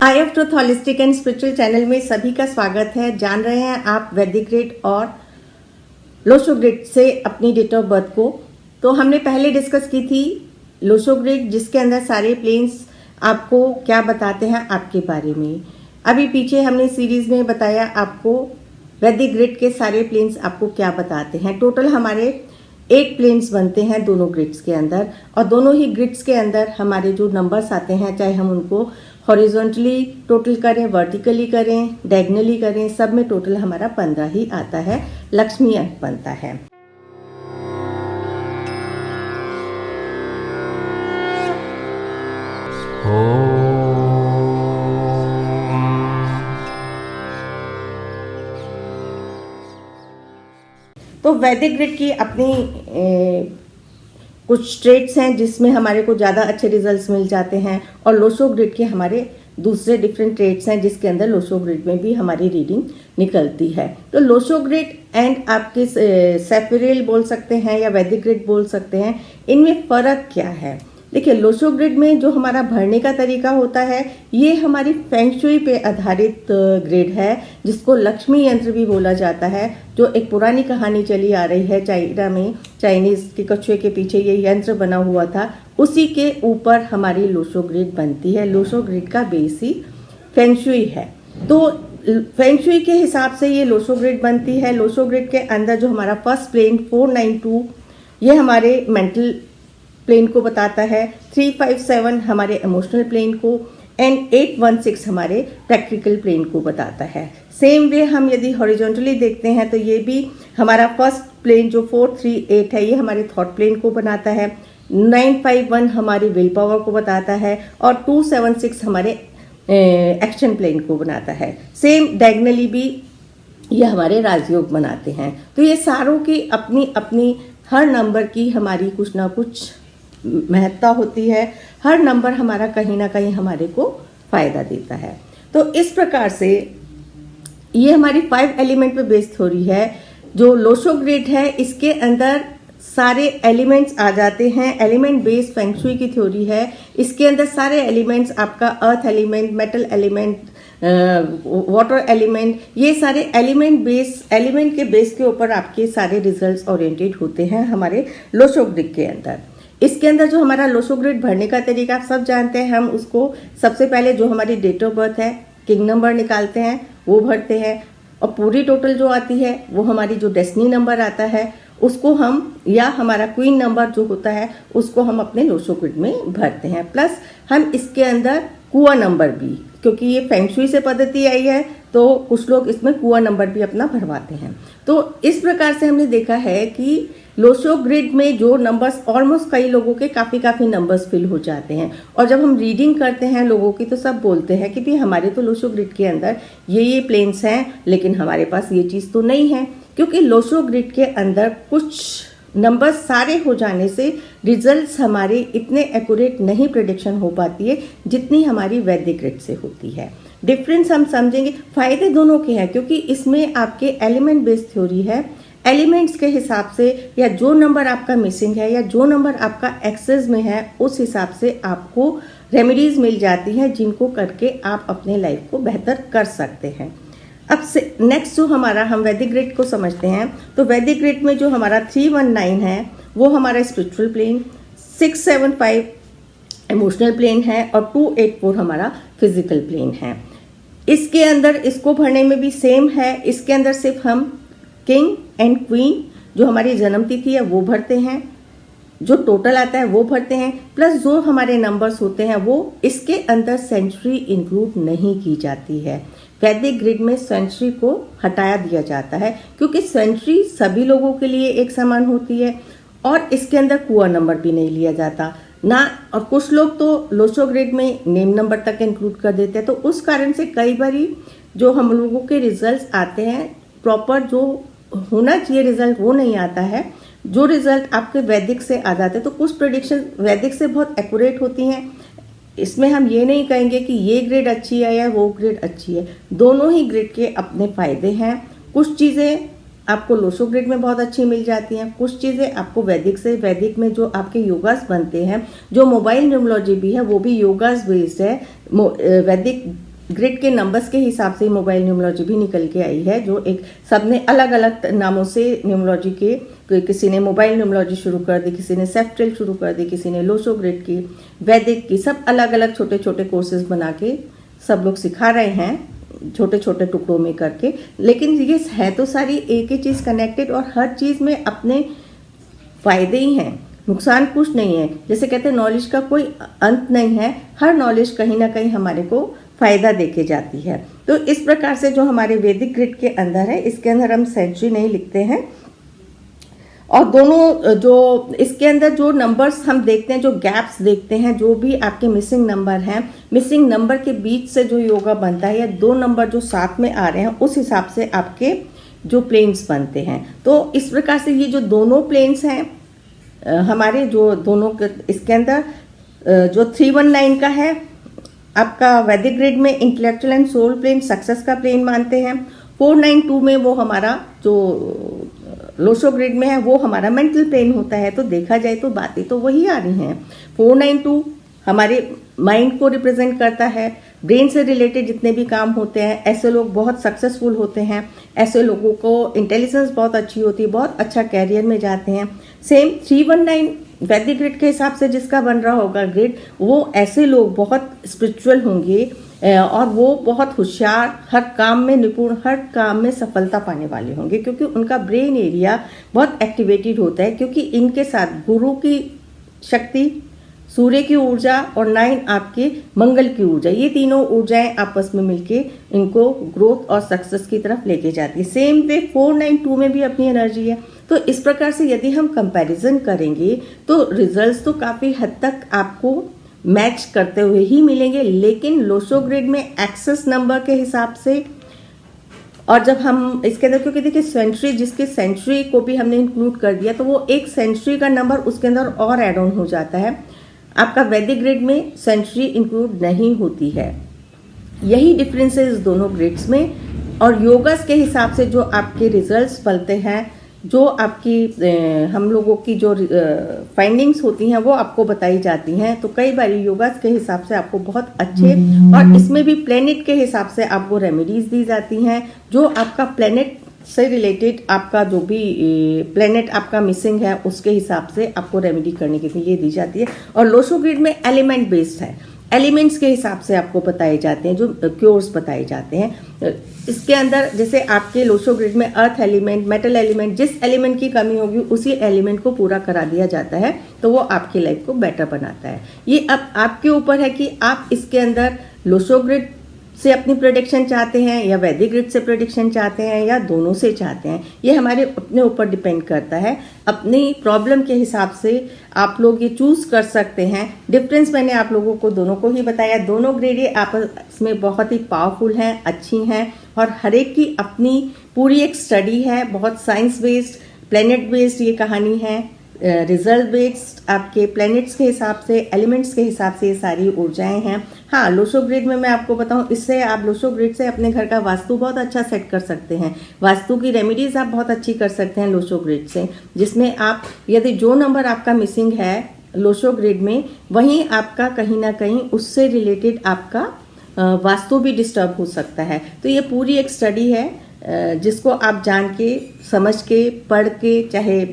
I of truth holistic and spiritual channel में सभी का स्वागत है। जान रहे हैं आप वैदिक ग्रिड और लोशो ग्रिड से अपनी डेट ऑफ बर्थ को। तो हमने पहले डिस्कस की थी लोशो ग्रिड, जिसके अंदर सारे प्लेन्स आपको क्या बताते हैं आपके बारे में। अभी पीछे हमने सीरीज में बताया आपको वैदिक ग्रिड के सारे प्लेन्स आपको क्या बताते हैं। टोटल हमारे 8 प्लेन्स बनते हैं दोनों ग्रिड्स के अंदर, और दोनों ही ग्रिड्स के अंदर हमारे जो नंबर्स आते हैं, चाहे हम उनको हॉरिजॉन्टली टोटल करें, वर्टिकली करें, डायगोनली करें, सब में टोटल हमारा 15 ही आता है। लक्ष्मी अंक बनता है। तो वैदिक ग्रिड की अपनी कुछ ट्रेड्स हैं जिसमें हमारे को ज़्यादा अच्छे रिजल्ट्स मिल जाते हैं, और लोशो ग्रिड के हमारे दूसरे डिफरेंट ट्रेड्स हैं जिसके अंदर लोशो ग्रिड में भी हमारी रीडिंग निकलती है। तो लोशो ग्रिड एंड आपके सेफिरेल बोल सकते हैं या वैदिक ग्रिड बोल सकते हैं, इनमें फ़र्क क्या है? देखिए, लोशो ग्रिड में जो हमारा भरने का तरीका होता है, ये हमारी फेंग शुई पे आधारित ग्रिड है, जिसको लक्ष्मी यंत्र भी बोला जाता है। जो एक पुरानी कहानी चली आ रही है चाइना में, चाइनीज के कछुए के पीछे ये यंत्र बना हुआ था, उसी के ऊपर हमारी लोशो ग्रिड बनती है। लोशो ग्रिड का बेस ही फेंग शुई है। तो फेंग शुई के हिसाब से ये लोशो ग्रिड बनती है। लोशो ग्रिड के अंदर जो हमारा फर्स्ट प्लेन 492, ये हमारे मेंटल प्लेन को बताता है। 357 हमारे इमोशनल प्लेन को, एंड 816 हमारे प्रैक्टिकल प्लेन को बताता है। सेम वे हम यदि हॉरिजॉन्टली देखते हैं तो ये भी हमारा फर्स्ट प्लेन जो 438 है, ये हमारे थॉट प्लेन को बनाता है। 951 हमारी विल पावर को बताता है, और 276 हमारे एक्शन प्लेन को बनाता है। सेम डायगोनली भी ये हमारे राजयोग बनाते हैं। तो ये सारों की अपनी अपनी हर नंबर की हमारी कुछ ना कुछ महत्ता होती है। हर नंबर हमारा कहीं ना कहीं हमारे को फायदा देता है। तो इस प्रकार से ये हमारी 5 एलिमेंट पे बेस्ड थ्योरी है। जो लोशो ग्रिड है, इसके अंदर सारे एलिमेंट्स आ जाते हैं। एलिमेंट बेस्ड फेंग शुई की थ्योरी है। इसके अंदर सारे एलिमेंट्स, आपका earth element, metal element, water element, ये सारे एलिमेंट के बेस के ऊपर आपके सारे रिजल्ट्स ओरिएंटेड होते हैं हमारे लोशो ग्रिड के अंदर। इसके अंदर जो हमारा लोशो ग्रिड भरने का तरीका आप सब जानते हैं। हम उसको सबसे पहले जो हमारी डेट ऑफ बर्थ है, किंग नंबर निकालते हैं, वो भरते हैं, और पूरी टोटल जो आती है वो हमारी जो डेस्टिनी नंबर आता है उसको हम, या हमारा क्वीन नंबर जो होता है, उसको हम अपने लोशो ग्रिड में भरते हैं। प्लस हम इसके अंदर कुआ नंबर भी, क्योंकि ये फेंग शुई से पद्धति आई है, तो कुछ लोग इसमें कुआ नंबर भी अपना भरवाते हैं। तो इस प्रकार से हमने देखा है कि लोशो ग्रिड में जो नंबर्स, ऑलमोस्ट कई लोगों के काफ़ी नंबर्स फिल हो जाते हैं, और जब हम रीडिंग करते हैं लोगों की तो सब बोलते हैं कि भाई हमारे तो लोशो ग्रिड के अंदर ये प्लेन्स हैं, लेकिन हमारे पास ये चीज़ तो नहीं है। क्योंकि लोशो ग्रिड के अंदर कुछ नंबर्स सारे हो जाने से रिजल्ट्स हमारे इतने एक्यूरेट नहीं प्रेडिक्शन हो पाती है जितनी हमारी वैदिक ग्रिड से होती है। डिफरेंस हम समझेंगे। फायदे दोनों के हैं, क्योंकि इसमें आपके एलिमेंट बेस्ड थ्योरी है। एलिमेंट्स के हिसाब से, या जो नंबर आपका मिसिंग है या जो नंबर आपका एक्सेस में है, उस हिसाब से आपको रेमेडीज मिल जाती हैं जिनको करके आप अपने लाइफ को बेहतर कर सकते हैं। अब से नेक्स्ट जो हमारा, हम वैदिक ग्रिड को समझते हैं। तो वैदिक ग्रिड में जो हमारा 319 है वो हमारा स्पिरिचुअल प्लेन, 675 इमोशनल प्लेन है, और 284 हमारा फिजिकल प्लेन है। इसके अंदर इसको भरने में भी सेम है। इसके अंदर सिर्फ हम किंग एंड क्वीन, जो हमारी जन्म तिथि है वो भरते हैं, जो टोटल आता है वो भरते हैं, प्लस जो हमारे नंबर्स होते हैं वो, इसके अंदर सेंचुरी इंक्लूड नहीं की जाती है। वैदिक ग्रिड में सेंचुरी को हटाया दिया जाता है, क्योंकि सेंचुरी सभी लोगों के लिए एक समान होती है, और इसके अंदर कुआ नंबर भी नहीं लिया जाता ना। और कुछ लोग तो लोशो ग्रिड में नेम नंबर तक इंक्लूड कर देते हैं। तो उस कारण से कई बारी जो हम लोगों के रिजल्ट्स आते हैं, प्रॉपर जो होना चाहिए रिजल्ट वो नहीं आता है। जो रिजल्ट आपके वैदिक से आ जाते हैं, तो कुछ प्रेडिक्शन वैदिक से बहुत एक्यूरेट होती हैं। इसमें हम ये नहीं कहेंगे कि ये ग्रेड अच्छी है या वो ग्रेड अच्छी है। दोनों ही ग्रेड के अपने फायदे हैं। कुछ चीज़ें आपको लोशो ग्रिड में बहुत अच्छी मिल जाती हैं, कुछ चीज़ें आपको वैदिक से, वैदिक में जो आपके योगास बनते हैं, जो मोबाइल न्यूमरोलॉजी भी है वो भी योगास बेस्ड है। वैदिक ग्रिड के नंबर्स के हिसाब से मोबाइल न्यूमरोलॉजी भी निकल के आई है, जो एक सबने अलग अलग नामों से न्यूमरोलॉजी के, किसी ने मोबाइल न्यूमरोलॉजी शुरू कर दी, किसी ने सेफ्ट्रेल शुरू कर दी, किसी ने लोशो ग्रिड की, वैदिक की, सब अलग अलग छोटे छोटे कोर्सेज बना के सब लोग सिखा रहे हैं छोटे छोटे टुकड़ों में करके। लेकिन ये है तो सारी एक ही चीज़ कनेक्टेड, और हर चीज़ में अपने फायदे ही हैं, नुकसान कुछ नहीं है। जैसे कहते हैं नॉलेज का कोई अंत नहीं है, हर नॉलेज कहीं ना कहीं हमारे को फायदा देके जाती है। तो इस प्रकार से जो हमारे वैदिक ग्रिड के अंदर है, इसके अंदर हम सेंचुरी नहीं लिखते हैं, और दोनों जो इसके अंदर जो नंबर्स हम देखते हैं, जो गैप्स देखते हैं, जो भी आपके मिसिंग नंबर हैं, मिसिंग नंबर के बीच से जो योगा बनता है, या दो नंबर जो साथ में आ रहे हैं, उस हिसाब से आपके जो प्लेन्स बनते हैं। तो इस प्रकार से ये जो दोनों प्लेन्स हैं हमारे, जो दोनों इसके अंदर जो 319 का है आपका वैदिक ग्रिड में intellectual and soul plane success का प्लेन मानते हैं। 492 में वो हमारा जो लोशो ग्रिड में है वो हमारा मेंटल प्लेन होता है। तो देखा जाए तो बातें तो वही आ रही हैं। 492 हमारे माइंड को रिप्रेजेंट करता है, ब्रेन से रिलेटेड जितने भी काम होते हैं, ऐसे लोग बहुत सक्सेसफुल होते हैं, ऐसे लोगों को इंटेलिजेंस बहुत अच्छी होती है, बहुत अच्छा कैरियर में जाते हैं। सेम 319 वैदिक ग्रिड के हिसाब से जिसका बन रहा होगा ग्रिड, वो ऐसे लोग बहुत स्पिरिचुअल होंगे और वो बहुत होशियार, हर काम में निपुण, हर काम में सफलता पाने वाले होंगे, क्योंकि उनका ब्रेन एरिया बहुत एक्टिवेटेड होता है, क्योंकि इनके साथ गुरु की शक्ति, सूर्य की ऊर्जा और 9 आपके मंगल की ऊर्जा, ये तीनों ऊर्जाएं आपस में मिलके इनको ग्रोथ और सक्सेस की तरफ लेके जाती है। सेम वे 492 में भी अपनी एनर्जी है। तो इस प्रकार से यदि हम कंपैरिजन करेंगे तो रिजल्ट्स तो काफी हद तक आपको मैच करते हुए ही मिलेंगे, लेकिन लोशो ग्रिड में एक्सेस नंबर के हिसाब से, और जब हम इसके अंदर, क्योंकि देखिए सेंचुरी, जिसके सेंचुरी को भी हमने इंक्लूड कर दिया, तो वो एक सेंचुरी का नंबर उसके अंदर और एड ऑन हो जाता है। आपका वैदिक ग्रिड में सेंचुरी इंक्लूड नहीं होती है। यही डिफरेंस है इस दोनों ग्रिड्स में। और योगस के हिसाब से जो आपके रिजल्ट्स बनते हैं, जो आपकी हम लोगों की जो फाइंडिंग्स होती हैं वो आपको बताई जाती हैं। तो कई बार योगास के हिसाब से आपको बहुत अच्छे, और इसमें भी प्लेनेट के हिसाब से आपको रेमेडीज दी जाती हैं, जो आपका प्लेनेट से रिलेटेड, आपका जो भी प्लेनेट आपका मिसिंग है उसके हिसाब से आपको रेमेडी करने के लिए दी जाती है। और लोशो ग्रिड में एलिमेंट बेस्ड है, एलिमेंट्स के हिसाब से आपको बताए जाते हैं, जो क्योर्स बताए जाते हैं। इसके अंदर जैसे आपके लोशो ग्रिड में अर्थ एलिमेंट, मेटल एलिमेंट, जिस एलिमेंट की कमी होगी उसी एलिमेंट को पूरा करा दिया जाता है, तो वो आपकी लाइफ को बेटर बनाता है। ये अब आपके ऊपर है कि आप इसके अंदर लोशो ग्रिड से अपनी प्रेडिक्शन चाहते हैं, या वैदिक ग्रिड से प्रेडिक्शन चाहते हैं, या दोनों से चाहते हैं। ये हमारे अपने ऊपर डिपेंड करता है। अपनी प्रॉब्लम के हिसाब से आप लोग ये चूज कर सकते हैं। डिफरेंस मैंने आप लोगों को दोनों को ही बताया। दोनों ग्रिड ये आपस में बहुत ही पावरफुल हैं, अच्छी हैं, और हर एक की अपनी पूरी एक स्टडी है, बहुत साइंस बेस्ड, प्लेनेट बेस्ड ये कहानी है, रिजल्ट बेस्ड, आपके प्लैनेट्स के हिसाब से, एलिमेंट्स के हिसाब से ये सारी ऊर्जाएं हैं। हाँ, लोशो ग्रिड में मैं आपको बताऊं, इससे आप लोशो ग्रिड से अपने घर का वास्तु बहुत अच्छा सेट कर सकते हैं। वास्तु की रेमेडीज आप बहुत अच्छी कर सकते हैं लोशो ग्रिड से, जिसमें आप यदि जो नंबर आपका मिसिंग है लोशो ग्रिड में, वहीं आपका कहीं ना कहीं उससे रिलेटेड आपका वास्तु भी डिस्टर्ब हो सकता है। तो ये पूरी एक स्टडी है जिसको आप जान के, समझ के, पढ़ के, चाहे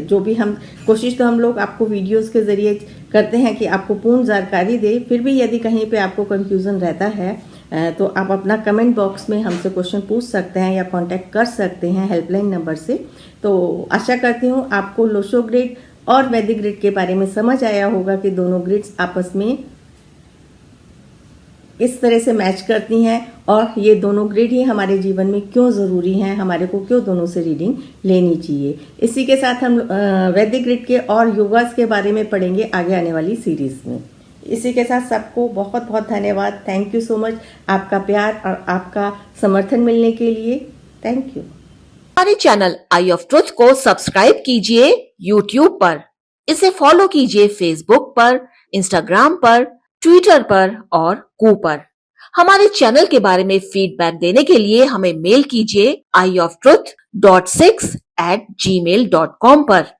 जो भी हम कोशिश, तो हम लोग आपको वीडियोस के ज़रिए करते हैं कि आपको पूर्ण जानकारी दे। फिर भी यदि कहीं पे आपको कंफ्यूजन रहता है तो आप अपना कमेंट बॉक्स में हमसे क्वेश्चन पूछ सकते हैं, या कांटेक्ट कर सकते हैं हेल्पलाइन नंबर से। तो आशा करती हूँ आपको लोशो ग्रिड और वैदिक ग्रिड के बारे में समझ आया होगा कि दोनों ग्रिड्स आपस में इस तरह से मैच करती हैं, और ये दोनों ग्रिड ही हमारे जीवन में क्यों ज़रूरी हैं, हमारे को क्यों दोनों से रीडिंग लेनी चाहिए। इसी के साथ हम वैदिक ग्रिड के और योगास के बारे में पढ़ेंगे आगे आने वाली सीरीज में। इसी के साथ सबको बहुत बहुत धन्यवाद। थैंक यू सो मच, आपका प्यार और आपका समर्थन मिलने के लिए। Thank you. हमारे चैनल आई ऑफ ट्रुथ को सब्सक्राइब कीजिए यूट्यूब पर, इसे फॉलो कीजिए फेसबुक पर, इंस्टाग्राम पर, ट्विटर पर और कू पर। हमारे चैनल के बारे में फीडबैक देने के लिए हमें मेल कीजिए ioftruth.6@gmail.com पर।